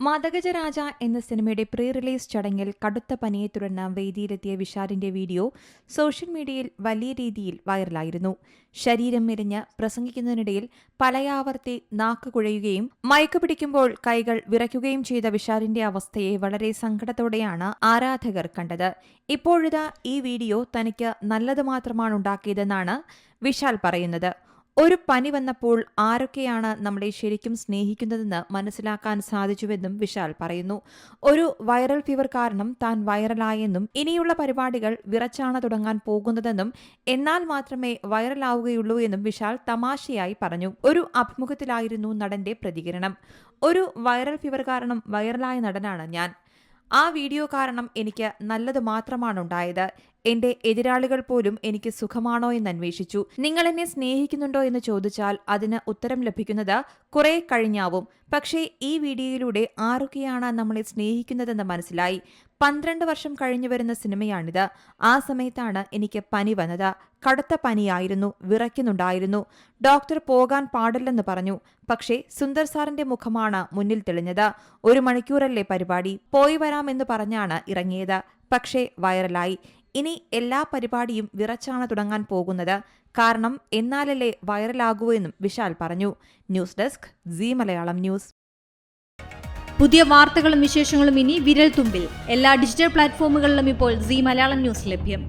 മദഗജരാജ എന്ന സിനിമയുടെ pre release ചടങ്ങിൽ കടുത്ത പനിയെ തുടർന്ന് വേദിയിലെത്തിയ വിശാലിന്റെ വീഡിയോ സോഷ്യൽ മീഡിയയിൽ വലിയ രീതിയിൽ വൈറലായിരുന്നു. ശരീരം മെലിഞ്ഞ് പ്രസംഗിക്കുന്നതിനിടയിൽ പലയാവർത്തി നാക്ക് കുഴയുകയും മയക്കു പിടിക്കുമ്പോൾ കൈകൾ വിറയ്ക്കുകയും ചെയ്ത വിശാലിന്റെ അവസ്ഥയെ വളരെ സങ്കടത്തോടെയാണ് ആരാധകർ കണ്ടത്. ഇപ്പോഴിതാ ഈ വീഡിയോ തനിക്ക് നല്ലത് മാത്രമാണുണ്ടാക്കിയതെന്നാണ് വിശാൽ പറയുന്നത്. ഒരു പനി വന്നപ്പോൾ ആരൊക്കെയാണ് നമ്മളെ ശരിക്കും സ്നേഹിക്കുന്നതെന്ന് മനസ്സിലാക്കാൻ സാധിച്ചുവെന്നും വിശാൽ പറയുന്നു. ഒരു വൈറൽ ഫീവർ കാരണം താൻ വൈറലായെന്നും ഇനിയുള്ള പരിപാടികൾ വിറച്ചാണ് തുടങ്ങാൻ പോകുന്നതെന്നും എന്നാൽ മാത്രമേ വൈറലാവുകയുള്ളൂ എന്നും വിശാൽ തമാശയായി പറഞ്ഞു. ഒരു അഭിമുഖത്തിലായിരുന്നു നടന്റെ പ്രതികരണം. ഒരു വൈറൽ ഫീവർ കാരണം വൈറലായ നടനാണ് ഞാൻ. ആ വീഡിയോ കാരണം എനിക്ക് നല്ലത് മാത്രമാണുണ്ടായത്. എന്റെ എതിരാളികൾ പോലും എനിക്ക് സുഖമാണോ എന്ന് അന്വേഷിച്ചു. നിങ്ങൾ എന്നെ സ്നേഹിക്കുന്നുണ്ടോ എന്ന് ചോദിച്ചാൽ അതിന് ഉത്തരം ലഭിക്കുന്നത് കുറെ കഴിഞ്ഞാവും. പക്ഷേ ഈ വീഡിയോയിലൂടെ ആരൊക്കെയാണ് നമ്മളെ സ്നേഹിക്കുന്നതെന്ന് മനസ്സിലായി. 12 വർഷം കഴിഞ്ഞു വരുന്ന സിനിമയാണിത്. ആ സമയത്താണ് എനിക്ക് പനി വന്നത്. കടുത്ത പനിയായിരുന്നു, വിറയ്ക്കുന്നുണ്ടായിരുന്നു. ഡോക്ടർ പോകാൻ പാടില്ലെന്ന് പറഞ്ഞു. പക്ഷേ സുന്ദർ സാറിന്റെ മുഖമാണ് മുന്നിൽ തെളിഞ്ഞത്. 1 മണിക്കൂറല്ലേ പരിപാടി, പോയി വരാമെന്ന് പറഞ്ഞാണ് ഇറങ്ങിയത്. പക്ഷേ വൈറലായി. ഇനി എല്ലാ പരിപാടിയും വിറച്ചാണ് തുടങ്ങാൻ പോകുന്നത്. കാരണം എന്നാലല്ലേ വൈറലാകൂ എന്നും വിശാൽ പറഞ്ഞു. News desk Zee Malayalam news. പുതിയ വാർത്തകളും വിശേഷങ്ങളും ഇനി വിരൽ തുമ്പിൽ. എല്ലാ ഡിജിറ്റൽ പ്ലാറ്റ്ഫോമുകളിലും ഇപ്പോൾ സീ മലയാളം ന്യൂസ് ലഭ്യം.